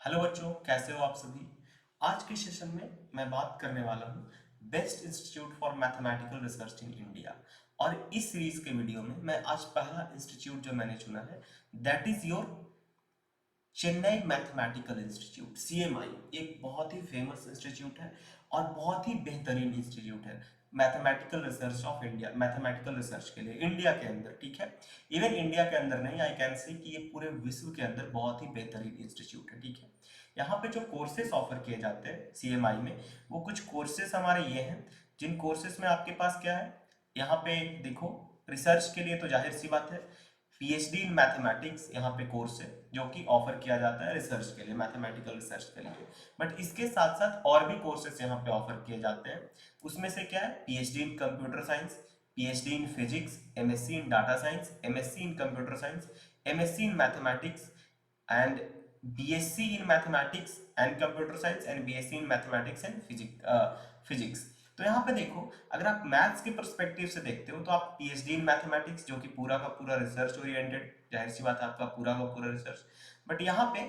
Hello बच्चों, कैसे हो आप सभी। आज के सेशन में मैं बात करने वाला हूँ best institute for mathematical research in India. और इस सीरीज के वीडियो में मैं आज पहला इंस्टीट्यूट जो मैंने चुना है that is your Chennai mathematical institute CMI. एक बहुत ही फेमस इंस्टीट्यूट है और बहुत ही बेहतरीन इंस्टीट्यूट है mathematical research of India, mathematical research के लिए इंडिया के अंदर। ठीक है, इवन इंडिया के अंदर नहीं, आई कैन से कि ये पूरे विश्व के अंदर बहुत ही बेहतरीन इंस्टीट्यूट है। ठीक है, यहाँ पे जो कोर्सेज ऑफर किए जाते हैं सीएमआई में, वो कुछ कोर्सेज हमारे ये हैं जिन कोर्सेज में आपके पास क्या है। यहाँ पे देखो, रिसर्च के लिए तो जाहिर सी बात है पीएचडी इन मैथमेटिक्स यहाँ पे कोर्स है जो कि ऑफर किया जाता है रिसर्च के लिए, मैथमेटिकल रिसर्च के लिए। बट इसके साथ साथ और भी कोर्सेज यहाँ पे ऑफर किए जाते हैं। उसमें से क्या है, PhD in computer science, PhD in physics, MSc in data science, MSc in computer science, MSc in mathematics and BSc in mathematics and computer science and BSc in mathematics and physics. तो यहाँ पे देखो, अगर आप maths के perspective से देखते हो तो आप पीएचडी इन मैथमेटिक्स जो कि पूरा का पूरा रिसर्च ओरिएंटेड, जाहिर सी बात है आपका पूरा का पूरा रिसर्च। बट यहाँ पे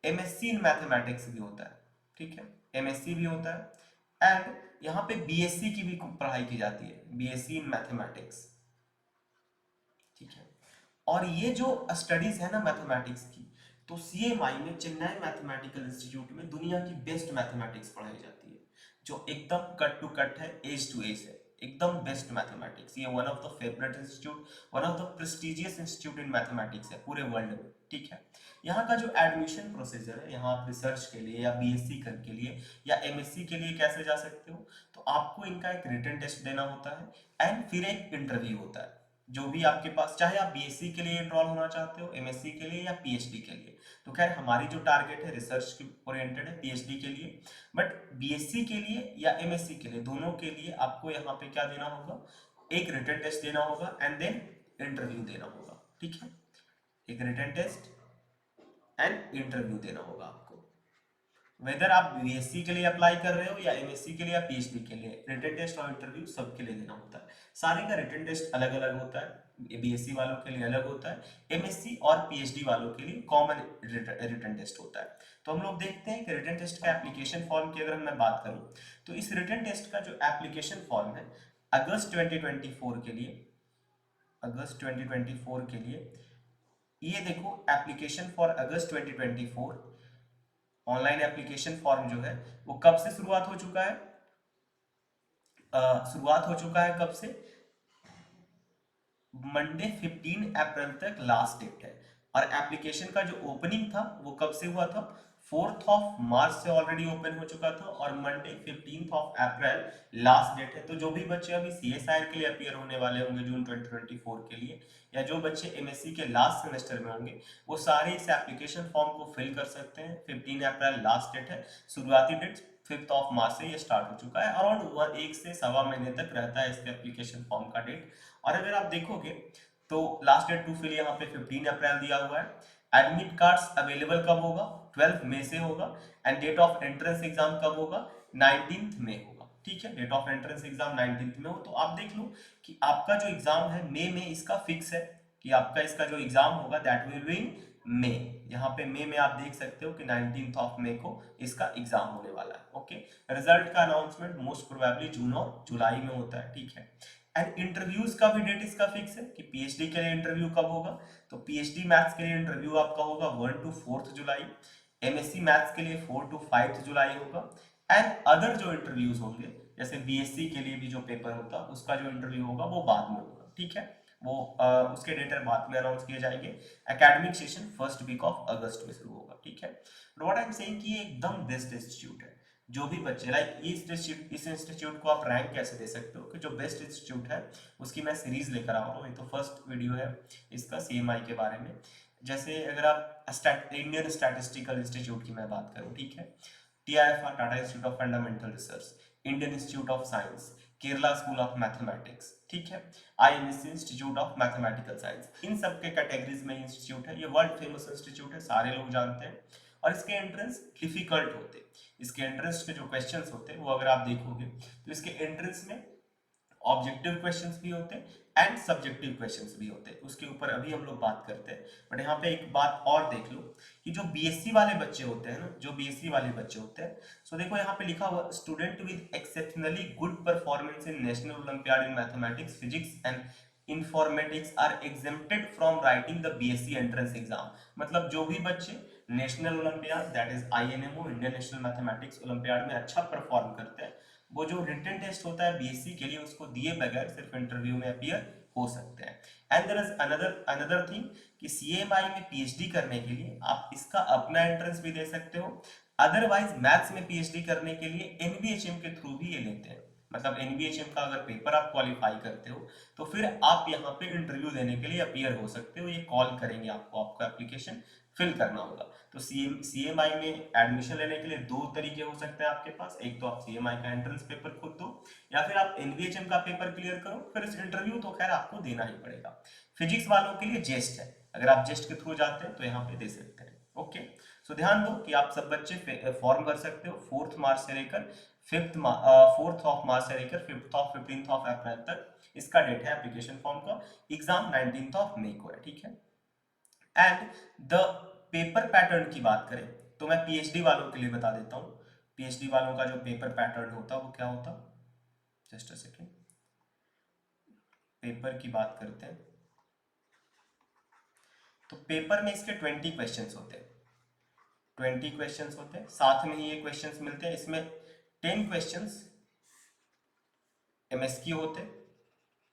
एमएससी इन मैथमेटिक्स भी होता है। ठीक है, एमएससी भी होता है एंड यहाँ पे बीएससी की भी पढ़ाई की जाती है, बीएससी इन मैथमेटिक्स। ठीक है, और ये जो स्टडीज है ना मैथमेटिक्स की, तो सीएमआई में, चेन्नई मैथमेटिकल इंस्टीट्यूट में दुनिया की बेस्ट मैथमेटिक्स पढ़ाई जाती है, जो एकदम कट टू कट है, एज टू एज है, एकदम बेस्ट मैथमेटिक्स। ये one of the favourite institute, one of the prestigious institute in mathematics है पूरे वर्ल्ड में। ठीक है, यहाँ का जो एडमिशन प्रोसीजर है, यहाँ आप रिसर्च के लिए या बीएससी कर के लिए या एमएससी के लिए कैसे जा सकते हो, तो आपको इनका एक रिटन टेस्ट देना होता है एंड फिर एक इंटरव्यू होता है। जो भी आपके पास, चाहे आप बीएससी के लिए एनरोल होना चाहते हो, एमएससी के लिए या पीएचडी के लिए, तो खैर हमारी जो टारगेट है रिसर्च ओरिएंटेड है, पीएचडी के लिए। बट बीएससी के लिए या एमएससी के लिए, दोनों के लिए आपको यहाँ पे क्या देना होगा, एक रिटन टेस्ट देना होगा एंड देन इंटरव्यू देना होगा। ठीक है, एक रिटन टेस्ट एंड इंटरव्यू देना होगा आपको। वेदर आप बीएससी के लिए अप्लाई कर रहे हो या एमएससी के लिए या पीएचडी के लिए, रिटन टेस्ट और इंटरव्यू सबके लिए देना होता है। सारे का रिटन टेस्ट अलग अलग होता है, बीएससी वालों के लिए अलग होता है, एमएससी और पीएचडी वालों के लिए कॉमन रिटन टेस्ट होता है। तो हम लोग देखते हैं कि रिटन टेस्ट का एप्लीकेशन फॉर्म की अगर मैं बात करूं, तो इस रिटन टेस्ट का जो एप्लीकेशन फॉर्म है अगस्त 2024 के लिए, अगस्त 2024 के लिए, ये देखो application for August 2024 online application form जो है वो कब से शुरुआत हो चुका है, शुरुआत हो चुका है कब से, मंडे 15 अप्रैल तक लास्ट डेट है। और एप्लीकेशन का जो ओपनिंग था वो कब से हुआ था, 4 मार्च से ऑलरेडी ओपन हो चुका था और मंडे 15 अप्रैल लास्ट डेट है। तो जो भी बच्चे अभी सीएसआईआर के लिए अपियर होने वाले होंगे जून 2024 के लिए, या जो बच्चे एमएससी के लास्ट सेमेस्टर में होंगे, वो सारे इस एप्लीकेशन फॉर्म को फिल कर सकते हैं। 15 अप्रैल लास्ट डेट है, शुरुआती डेट 5 मार्च से ये स्टार्ट हो चुका है। अराउंड 1 से 1.25 महीने तक रहता है इसके एप्लीकेशन फॉर्म का डेट। और अगर आप देखोगे तो लास्ट डेट टू फिल यहाँ पे 15 अप्रैल दिया हुआ है। एडमिट कार्ड्स अवेलेबल कब होगा, 12 मई से होगा। End date of entrance exam कब होगा, 19 मई होगा। ठीक है, डेट ऑफ एंट्रेंस एग्जाम 19 में हो, तो आप देख लो कि आपका जो एग्जाम है मई में इसका फिक्स है कि आपका इसका जो एग्जाम होगा दैट विल बी इन मई। यहाँ पे मई में आप देख सकते हो कि 19 मई को इसका एग्जाम होने वाला है। ओके, रिजल्ट का अनाउंसमेंट मोस्ट प्रोबेबली जून और जुलाई में होता है। ठीक है, एंड इंटरव्यूज का भी डेट इसका फिक्स है कि पीएचडी के लिए इंटरव्यू कब होगा, तो पीएचडी मैथ्स के लिए इंटरव्यू आपका होगा 1 to 4 जुलाई, एमएससी मैथ्स के लिए 4 to 5 जुलाई होगा। एंड अदर जो इंटरव्यूज होंगे, जैसे बीएससी के लिए भी जो पेपर होता है उसका जो इंटरव्यू होगा वो बाद में होगा। ठीक है, वो उसके डेट बाद में अनाउंस किए जाएंगे। Academic session first week of अगस्त में शुरू होगा। ठीक है, व्हाट आई एम सेइंग कि ये एकदम बेस्ट इंस्टीट्यूट है। जो भी बच्चे लाइक इस इंस्टीट्यूट को आप रैंक कैसे दे सकते हो कि जो बेस्ट इंस्टीट्यूट है उसकी मैं सीरीज लेकर आ रहा हूँ। ये तो फर्स्ट वीडियो है इसका सीएमआई के बारे में। जैसे अगर आप इंडियन स्टैटिस्टिकल इंस्टीट्यूट की मैं बात करूँ, ठीक है, TIFR, Tata institute of fundamental research, Indian institute of science, Kerala school of mathematics, ठीक है, आईएमएससी इंस्टीट्यूट ऑफ मैथमेटिकल साइंस, इन सब के कैटेगरीज में इंस्टीट्यूट है। ये वर्ल्ड फेमस इंस्टीट्यूट है, सारे लोग जानते हैं। और इसके एंट्रेंस डिफिकल्ट होते हैं। इसके एंट्रेंस के जो क्वेश्चंस होते हैं वो अगर आप देखोगे तो इसके एंट्रेंस में ऑब्जेक्टिव क्वेश्चंस भी होते हैं एंड सब्जेक्टिव क्वेश्चंस भी होते हैं, उसके ऊपर अभी हम लोग बात करते हैं। बट यहाँ पे एक बात और देख लो कि जो बीएससी वाले बच्चे होते हैं ना, जो बीएससी वाले बच्चे होते हैं, सो देखो यहाँ पे लिखा हुआ student with exceptionally good performance in national olympiad in mathematics, physics and informatics are exempted from writing the BSc entrance exam. मतलब जो भी बच्चे national olympiad that is INMO, Indian national mathematics olympiad में अच्छा परफॉर्म करते हैं, वो जो रिटन टेस्ट होता है बीएससी के लिए उसको दिए बगैर सिर्फ इंटरव्यू में अपीयर हो सकते हैं। And there is another thing कि सीएमआई में पीएचडी करने के लिए आप इसका अपना एंट्रेंस भी दे सकते हो, अदरवाइज मैथ्स में पीएचडी करने के लिए एनबीएचएम के थ्रू भी ये लेते हैं। मतलब एनबीएचएम का अगर पेपर आप क्वालिफाई करते हो तो फिर आप यहाँ पे इंटरव्यू देने के लिए अपीयर हो सकते हो, ये कॉल करेंगे आपको, आपका एप्लीकेशन फिल करना होगा। तो सीएमआई में एडमिशन लेने के लिए दो तरीके हो सकते हैं आपके पास, एक तो आप सीएमआई का एंट्रेंस पेपर खुद दो, या फिर आप एनवीएचएम का पेपर क्लियर करो, फिर इस इंटरव्यू तो खैर आपको देना ही पड़ेगा। फिजिक्स वालों के लिए जेस्ट है, अगर आप जेस्ट के थ्रू जाते हैं तो यहाँ पे दे सकते हैं। ओके, सो ध्यान दो कि आप सब बच्चे फॉर्म भर सकते हो 4 मार्च से लेकर 4 मार्च से लेकर 15 अप्रैल तक इसका डेट है एप्लीकेशन फॉर्म का। एग्जाम 19 मई को है, ठीक है। एंड द पेपर पैटर्न की बात करें तो मैं पीएचडी वालों के लिए बता देता हूं, पीएचडी वालों का जो पेपर पैटर्न होता है वो क्या होता, जस्ट अ सेकेंड, पेपर की बात करते हैं तो पेपर में इसके 20 क्वेश्चंस होते हैं, 20 क्वेश्चंस होते हैं, साथ में ही ये क्वेश्चंस मिलते हैं। इसमें 10 क्वेश्चंस एमएसक्यू होते,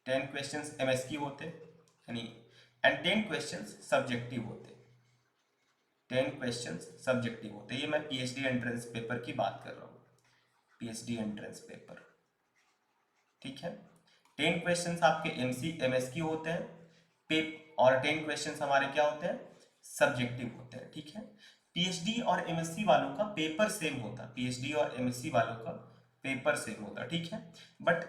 10 क्वेश्चंस एमएसक्यू होते यानी, एंड 10 क्वेश्चंस सब्जेक्टिव होते, 10 क्वेश्चंस सब्जेक्टिव होते। ये मैं पीएचडी एंट्रेंस पेपर की बात कर रहा हूँ, पीएचडी एंट्रेंस पेपर, ठीक है। 10 क्वेश्चंस आपके एमएसक्यू होते हैं और 10 क्वेश्चंस हमारे क्या होते हैं, सब्जेक्टिव होते हैं, ठीक है। पीएचडी और एमएससी वालों का पेपर सेम होता है, पीएचडी और एमएससी वालों का पेपर सेम होता है, ठीक है। बट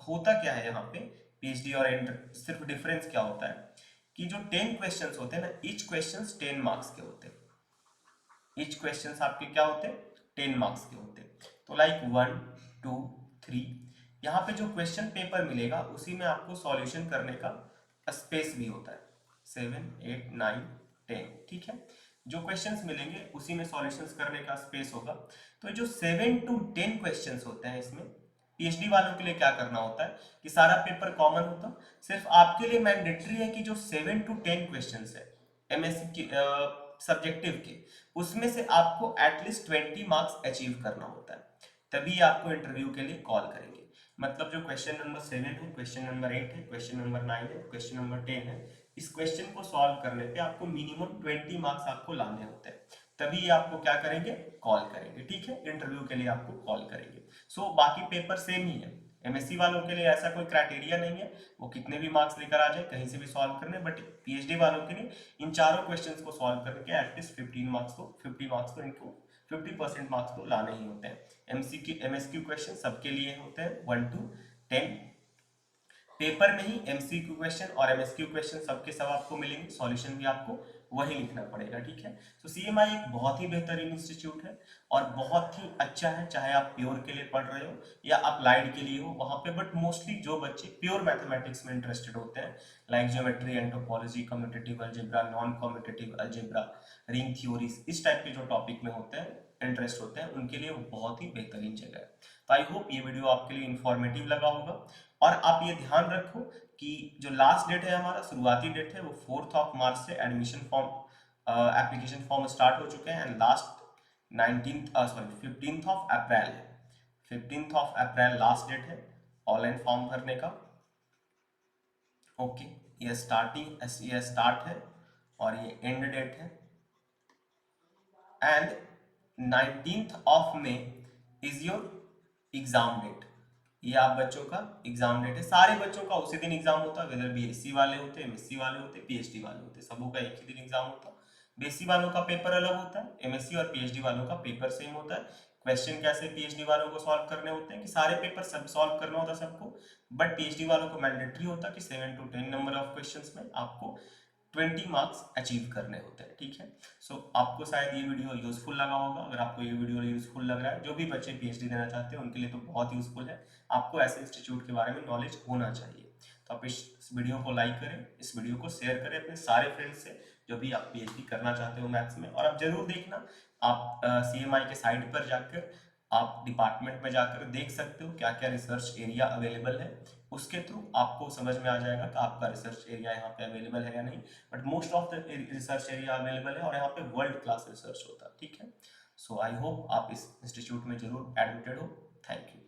होता क्या है यहाँ पे पीएचडी और सिर्फ डिफरेंस क्या होता है कि जो 10 क्वेश्चंस होते हैं ना, ईच क्वेश्चंस 10 मार्क्स के होते हैं, ईच क्वेश्चंस आपके क्या होते हैं, 10 मार्क्स के होते हैं। तो लाइक 1 2 3, यहाँ पे जो क्वेश्चन पेपर मिलेगा उसी में आपको सॉल्यूशन करने का स्पेस भी होता है, 7 8 9 10, ठीक है। जो क्वेश्चंस मिलेंगे उसी में सॉल्यूशंस करने का स्पेस होगा। तो जो 7 to 10 क्वेश्चंस होते हैं इसमें पीएचडी वालों के लिए क्या करना होता है कि सारा पेपर कॉमन होता, सिर्फ आपके लिए मैंडेटरी है कि जो 7 to 10 क्वेश्चंस है एमएससी के सब्जेक्टिव के, उसमें से आपको एटलीस्ट 20 मार्क्स अचीव करना होता है, तभी आपको इंटरव्यू के लिए कॉल करेंगे। मतलब जो क्वेश्चन नंबर 7 है, क्वेश्चन नंबर 8 है, क्वेश्चन नंबर 9 है, क्वेश्चन नंबर 10 है, इस क्वेश्चन को सॉल्व करने पे आपको मिनिमम 20 मार्क्स आपको लाने होते हैं, तभी आपको क्या करेंगे, कॉल करेंगे, ठीक है। इंटरव्यू के लिए आपको कॉल करेंगे। सो बाकी पेपर सेम ही है, एमएससी वालों के लिए ऐसा कोई क्राइटेरिया नहीं है, वो कितने भी मार्क्स लेकर आ जाए कहीं से भी सॉल्व करने, बट पीएचडी वालों के लिए इन चारों क्वेश्चंस को सॉल्व करके एटलीस्ट 15 मार्क्स को 50 मार्क्स को इनको 50% मार्क्स तो लाने ही होते हैं। एमसीक्यू एमएसक्यू क्वेश्चन सबके लिए होते हैं 1 to 10, पेपर में ही एमसीक्यू क्वेश्चन और एमएसक्यू क्वेश्चन सबके सब आपको मिलेंगे, सॉल्यूशन भी आपको वही लिखना पड़ेगा, ठीक है। तो सीएमआई एक बहुत ही बेहतरीन इंस्टीट्यूट है और बहुत ही अच्छा है, चाहे आप प्योर के लिए पढ़ रहे हो या अप्लाइड के लिए हो वहां पे, बट मोस्टली जो बच्चे प्योर मैथमेटिक्स में इंटरेस्टेड होते हैं like geometry and topology, commutative algebra, non commutative algebra, ring theories, इस टाइप के जो टॉपिक में होते हैं इंटरेस्ट होते हैं उनके लिए वो बहुत ही बेहतरीन जगह है। तो आई होप ये वीडियो आपके लिए इंफॉर्मेटिव लगा होगा, और आप ये ध्यान रखो कि जो लास्ट डेट है हमारा, शुरुआती डेट है वो 4 मार्च से admission form application form start हो चुके हैं, एंड लास्ट 15 अप्रैल है, 15 अप्रैल लास्ट डेट है ऑनलाइन फॉर्म भरने का। ओके, ये स्टार्ट है और ये एंड डेट है, and 19 May is your exam date, ये आप बच्चों का एग्जाम डेट है। सारे बच्चों का उसी दिन एग्जाम होता है, वेदर बीएससी वाले होते, एमएससी वाले होते, पीएचडी वाले होते, सबों का एक ही दिन एग्जाम होता है। बीएससी वालों का पेपर अलग होता है, एमएससी और पीएचडी वालों का पेपर सेम होता है। क्वेश्चन कैसे पीएचडी वालों को सॉल्व करने होते हैं कि सारे पेपर सब सॉल्व करना होता है सबको, बट पीएचडी वालों को मैंडेटरी होता है कि 7 to 10 नंबर ऑफ क्वेश्चंस में आपको 20 मार्क्स अचीव करने होते हैं, ठीक है। सो आपको शायद ये वीडियो यूजफुल लगा होगा, अगर आपको ये वीडियो यूजफुल लग रहा है, जो भी बच्चे पीएचडी देना चाहते हैं उनके लिए तो बहुत यूजफुल है, आपको ऐसे इंस्टीट्यूट के बारे में नॉलेज होना चाहिए। तो तो आप इस वीडियो को लाइक करें, इस वीडियो को शेयर करें अपने सारे फ्रेंड्स से जो भी आप पीएचडी करना चाहते हो मैथ्स में। और आप जरूर देखना, आप सीएमआई के साइट पर जाकर आप डिपार्टमेंट में जाकर देख सकते हो क्या क्या रिसर्च एरिया अवेलेबल है। उसके थ्रू आपको समझ में आ जाएगा कि आपका रिसर्च एरिया यहाँ पे अवेलेबल है या नहीं। But most of the research area available है और यहाँ पे वर्ल्ड क्लास रिसर्च होता है। ठीक है, सो आई होप आप इस इंस्टीट्यूट में जरूर एडमिटेड हो। Thank you.